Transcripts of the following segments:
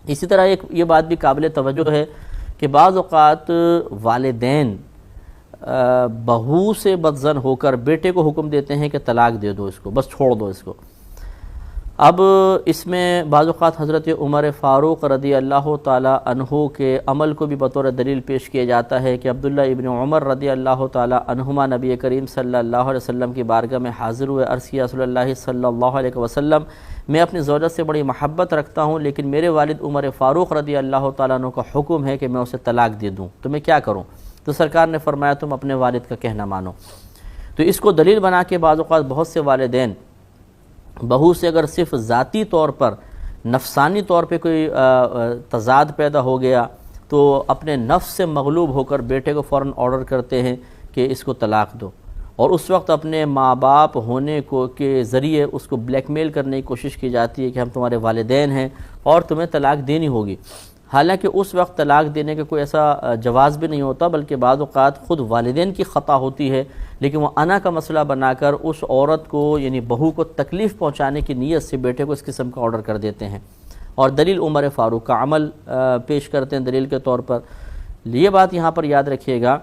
اسی طرح ایک یہ بات بھی قابل توجہ ہے کہ بعض اوقات والدین بہو سے بدظن ہو کر بیٹے کو حکم دیتے ہیں کہ طلاق دے دو اس کو، بس چھوڑ دو اس کو۔ اب اس میں بعض اوقات حضرت عمر فاروق رضی اللہ تعالی عنہ کے عمل کو بھی بطور دلیل پیش کیا جاتا ہے کہ عبداللہ ابن عمر رضی اللہ تعالی عنہما نبی کریم صلی اللہ علیہ وسلم کی بارگاہ میں حاضر ہوئے، عرض کیا رسول اللہ صلی اللہ علیہ وسلم میں اپنی زوجہ سے بڑی محبت رکھتا ہوں، لیکن میرے والد عمر فاروق رضی اللہ تعالیٰ عنہ کا حکم ہے کہ میں اسے طلاق دے دوں، تو میں کیا کروں؟ تو سرکار نے فرمایا تم اپنے والد کا کہنا مانو۔ تو اس کو دلیل بنا کے بعض اوقات بہت سے والدین بہو سے اگر صرف ذاتی طور پر نفسانی طور پہ کوئی تضاد پیدا ہو گیا تو اپنے نفس سے مغلوب ہو کر بیٹے کو فوراً آرڈر کرتے ہیں کہ اس کو طلاق دو، اور اس وقت اپنے ماں باپ ہونے کے ذریعے اس کو بلیک میل کرنے کی کوشش کی جاتی ہے کہ ہم تمہارے والدین ہیں اور تمہیں طلاق دینی ہوگی، حالانکہ اس وقت طلاق دینے کا کوئی ایسا جواز بھی نہیں ہوتا، بلکہ بعض اوقات خود والدین کی خطا ہوتی ہے، لیکن وہ انا کا مسئلہ بنا کر اس عورت کو یعنی بہو کو تکلیف پہنچانے کی نیت سے بیٹے کو اس قسم کا آرڈر کر دیتے ہیں، اور دلیل عمر فاروق کا عمل پیش کرتے ہیں دلیل کے طور پر۔ یہ بات یہاں پر یاد رکھیے گا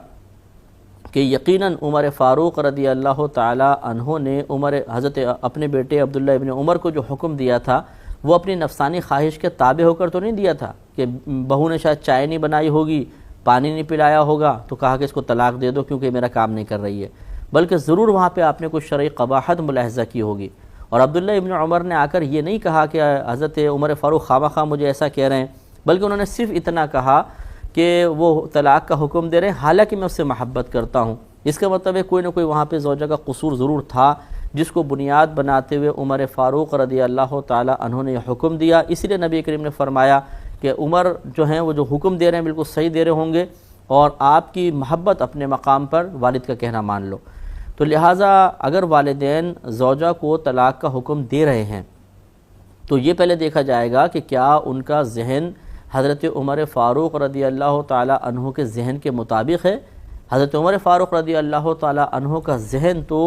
کہ یقیناً عمر فاروق رضی اللہ تعالی عنہ نے حضرت اپنے بیٹے عبداللہ ابن عمر کو جو حکم دیا تھا وہ اپنی نفسانی خواہش کے تابع ہو کر تو نہیں دیا تھا کہ بہو نے شاید چائے نہیں بنائی ہوگی، پانی نہیں پلایا ہوگا تو کہا کہ اس کو طلاق دے دو کیونکہ میرا کام نہیں کر رہی ہے، بلکہ ضرور وہاں پہ آپ نے کچھ شرعی قباحت ملاحظہ کی ہوگی۔ اور عبداللہ ابن عمر نے آ کر یہ نہیں کہا کہ حضرت عمر فاروق خواہ مجھے ایسا کہہ رہے ہیں، بلکہ انہوں نے صرف اتنا کہا کہ وہ طلاق کا حکم دے رہے ہیں حالانکہ میں اس سے محبت کرتا ہوں۔ اس کا مطلب ہے کوئی نہ کوئی وہاں پہ زوجہ کا قصور ضرور تھا، جس کو بنیاد بناتے ہوئے عمر فاروق رضی اللہ تعالی عنہ نے یہ حکم دیا۔ اس لیے نبی کریم نے فرمایا کہ عمر جو ہیں وہ جو حکم دے رہے ہیں بالکل صحیح دے رہے ہوں گے، اور آپ کی محبت اپنے مقام پر والد کا کہنا مان لو۔ تو لہٰذا اگر والدین زوجہ کو طلاق کا حکم دے رہے ہیں تو یہ پہلے دیکھا جائے گا کہ کیا ان کا ذہن حضرت عمر فاروق رضی اللہ تعالی عنہ کے ذہن کے مطابق ہے۔ حضرت عمر فاروق رضی اللہ تعالی عنہ کا ذہن تو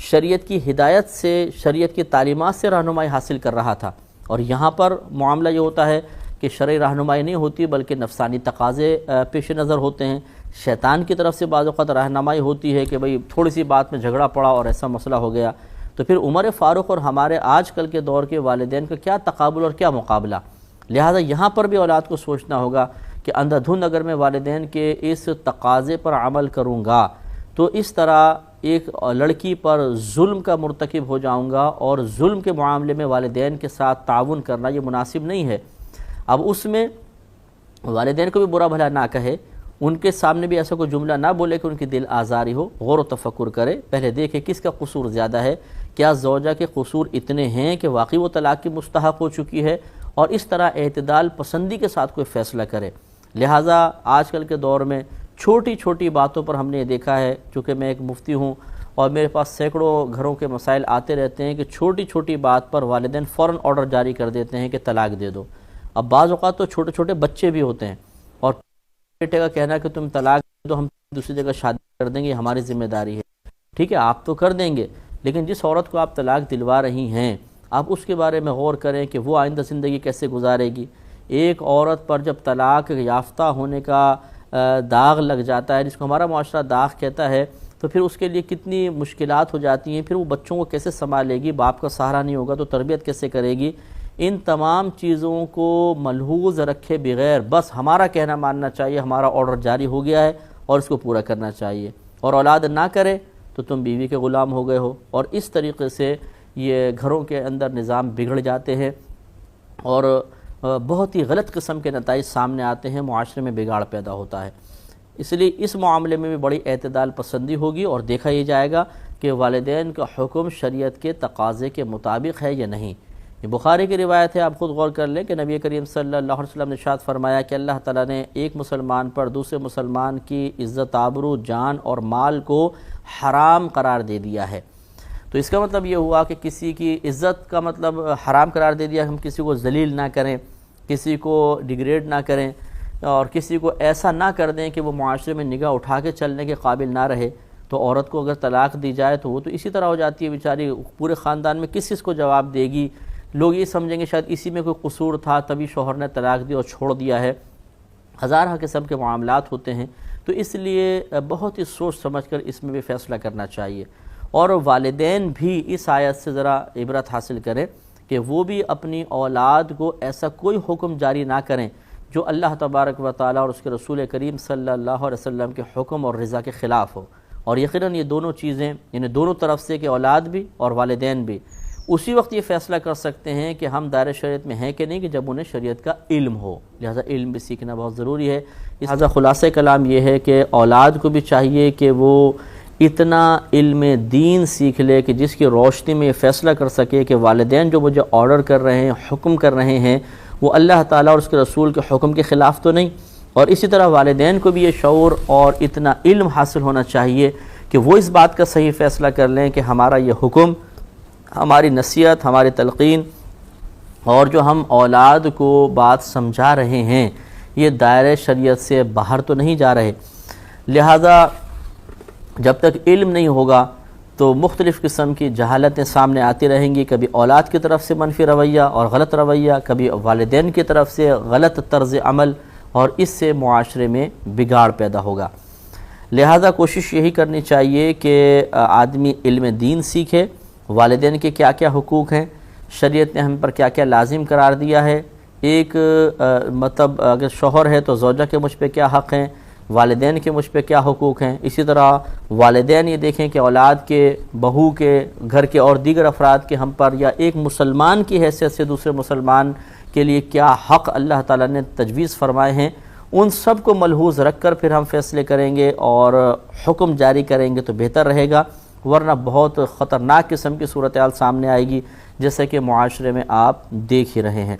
شریعت کی ہدایت سے، شریعت کی تعلیمات سے رہنمائی حاصل کر رہا تھا، اور یہاں پر معاملہ یہ ہوتا ہے کہ شرعی رہنمائی نہیں ہوتی بلکہ نفسانی تقاضے پیش نظر ہوتے ہیں، شیطان کی طرف سے بعض اوقات رہنمائی ہوتی ہے کہ بھئی تھوڑی سی بات میں جھگڑا پڑا اور ایسا مسئلہ ہو گیا۔ تو پھر عمر فاروق اور ہمارے آج کل کے دور کے والدین کا کیا تقابل اور کیا مقابلہ؟ لہٰذا یہاں پر بھی اولاد کو سوچنا ہوگا کہ اندھا دھند اگر میں والدین کے اس تقاضے پر عمل کروں گا تو اس طرح ایک لڑکی پر ظلم کا مرتکب ہو جاؤں گا، اور ظلم کے معاملے میں والدین کے ساتھ تعاون کرنا یہ مناسب نہیں ہے۔ اب اس میں والدین کو بھی برا بھلا نہ کہے، ان کے سامنے بھی ایسا کوئی جملہ نہ بولے کہ ان کی دل آزاری ہو، غور و تفکر کرے، پہلے دیکھے کس کا قصور زیادہ ہے، کیا زوجہ کے قصور اتنے ہیں کہ واقعی وہ طلاق کی مستحق ہو چکی ہے، اور اس طرح اعتدال پسندی کے ساتھ کوئی فیصلہ کرے۔ لہٰذا آج کل کے دور میں چھوٹی چھوٹی باتوں پر ہم نے یہ دیکھا ہے، چونکہ میں ایک مفتی ہوں اور میرے پاس سینکڑوں گھروں کے مسائل آتے رہتے ہیں کہ چھوٹی چھوٹی بات پر والدین فوراً آرڈر جاری کر دیتے ہیں کہ طلاق دے دو۔ اب بعض اوقات تو چھوٹے چھوٹے بچے بھی ہوتے ہیں، اور بیٹے کا کہنا کہ تم طلاق دے دو، ہم دوسری جگہ شادی کر دیں گے، ہماری ذمہ داری ہے۔ ٹھیک ہے، آپ تو کر دیں گے، لیکن جس عورت کو آپ طلاق دلوا رہی ہیں آپ اس کے بارے میں غور کریں کہ وہ آئندہ زندگی کیسے گزارے گی۔ ایک عورت پر جب طلاق یافتہ ہونے کا داغ لگ جاتا ہے، جس کو ہمارا معاشرہ داغ کہتا ہے، تو پھر اس کے لیے کتنی مشکلات ہو جاتی ہیں، پھر وہ بچوں کو کیسے سنبھالے گی، باپ کا سہارا نہیں ہوگا تو تربیت کیسے کرے گی۔ ان تمام چیزوں کو ملحوظ رکھے بغیر بس ہمارا کہنا ماننا چاہیے، ہمارا آرڈر جاری ہو گیا ہے اور اس کو پورا کرنا چاہیے، اور اولاد نہ کرے تو تم بیوی کے غلام ہو گئے ہو، اور اس طریقے سے یہ گھروں کے اندر نظام بگڑ جاتے ہیں اور بہت ہی غلط قسم کے نتائج سامنے آتے ہیں، معاشرے میں بگاڑ پیدا ہوتا ہے۔ اس لیے اس معاملے میں بھی بڑی اعتدال پسندی ہوگی، اور دیکھا یہ جائے گا کہ والدین کا حکم شریعت کے تقاضے کے مطابق ہے یا نہیں۔ یہ بخاری کی روایت ہے، آپ خود غور کر لیں کہ نبی کریم صلی اللہ علیہ وسلم نے ارشاد فرمایا کہ اللہ تعالیٰ نے ایک مسلمان پر دوسرے مسلمان کی عزت، آبرو، جان اور مال کو حرام قرار دے دیا ہے۔ تو اس کا مطلب یہ ہوا کہ کسی کی عزت کا مطلب حرام قرار دے دیا، ہم کسی کو ذلیل نہ کریں، کسی کو ڈیگریڈ نہ کریں، اور کسی کو ایسا نہ کر دیں کہ وہ معاشرے میں نگاہ اٹھا کے چلنے کے قابل نہ رہے۔ تو عورت کو اگر طلاق دی جائے تو وہ تو اسی طرح ہو جاتی ہے بیچاری، پورے خاندان میں کس کو جواب دے گی۔ لوگ یہ سمجھیں گے شاید اسی میں کوئی قصور تھا تبھی شوہر نے طلاق دی اور چھوڑ دیا ہے، ہزارہ قسم کے معاملات ہوتے ہیں، تو اس لیے بہت ہی سوچ سمجھ کر اس میں بھی فیصلہ کرنا چاہیے۔ اور والدین بھی اس آیت سے ذرا عبرت حاصل کریں کہ وہ بھی اپنی اولاد کو ایسا کوئی حکم جاری نہ کریں جو اللہ تبارک و تعالیٰ اور اس کے رسول کریم صلی اللہ علیہ وسلم کے حکم اور رضا کے خلاف ہو۔ اور یقیناً یہ دونوں چیزیں، یعنی دونوں طرف سے کہ اولاد بھی اور والدین بھی اسی وقت یہ فیصلہ کر سکتے ہیں کہ ہم دائرہ شریعت میں ہیں کہ نہیں، کہ جب انہیں شریعت کا علم ہو، لہذا علم بھی سیکھنا بہت ضروری ہے۔ لہذا خلاصہ کلام یہ ہے کہ اولاد کو بھی چاہیے کہ وہ اتنا علم دین سیکھ لے کہ جس کی روشنی میں یہ فیصلہ کر سکے کہ والدین جو مجھے آرڈر کر رہے ہیں، حکم کر رہے ہیں، وہ اللہ تعالیٰ اور اس کے رسول کے حکم کے خلاف تو نہیں۔ اور اسی طرح والدین کو بھی یہ شعور اور اتنا علم حاصل ہونا چاہیے کہ وہ اس بات کا صحیح فیصلہ کر لیں کہ ہمارا یہ حکم، ہماری نصیحت، ہماری تلقین اور جو ہم اولاد کو بات سمجھا رہے ہیں یہ دائرہ شریعت سے باہر تو نہیں جا رہے۔ لہذا جب تک علم نہیں ہوگا تو مختلف قسم کی جہالتیں سامنے آتی رہیں گی، کبھی اولاد کی طرف سے منفی رویہ اور غلط رویہ، کبھی والدین کی طرف سے غلط طرز عمل، اور اس سے معاشرے میں بگاڑ پیدا ہوگا۔ لہذا کوشش یہی کرنی چاہیے کہ آدمی علم دین سیکھے، والدین کے کیا کیا حقوق ہیں، شریعت نے ہم پر کیا کیا لازم قرار دیا ہے، ایک مطلب اگر شوہر ہے تو زوجہ کے مجھ پہ کیا حق ہیں، والدین کے مجھ پہ کیا حقوق ہیں، اسی طرح والدین یہ دیکھیں کہ اولاد کے، بہو کے، گھر کے اور دیگر افراد کے ہم پر، یا ایک مسلمان کی حیثیت سے دوسرے مسلمان کے لیے کیا حق اللہ تعالیٰ نے تجویز فرمائے ہیں، ان سب کو ملحوظ رکھ کر پھر ہم فیصلے کریں گے اور حکم جاری کریں گے تو بہتر رہے گا، ورنہ بہت خطرناک قسم کی صورتحال سامنے آئے گی جیسے کہ معاشرے میں آپ دیکھ ہی رہے ہیں۔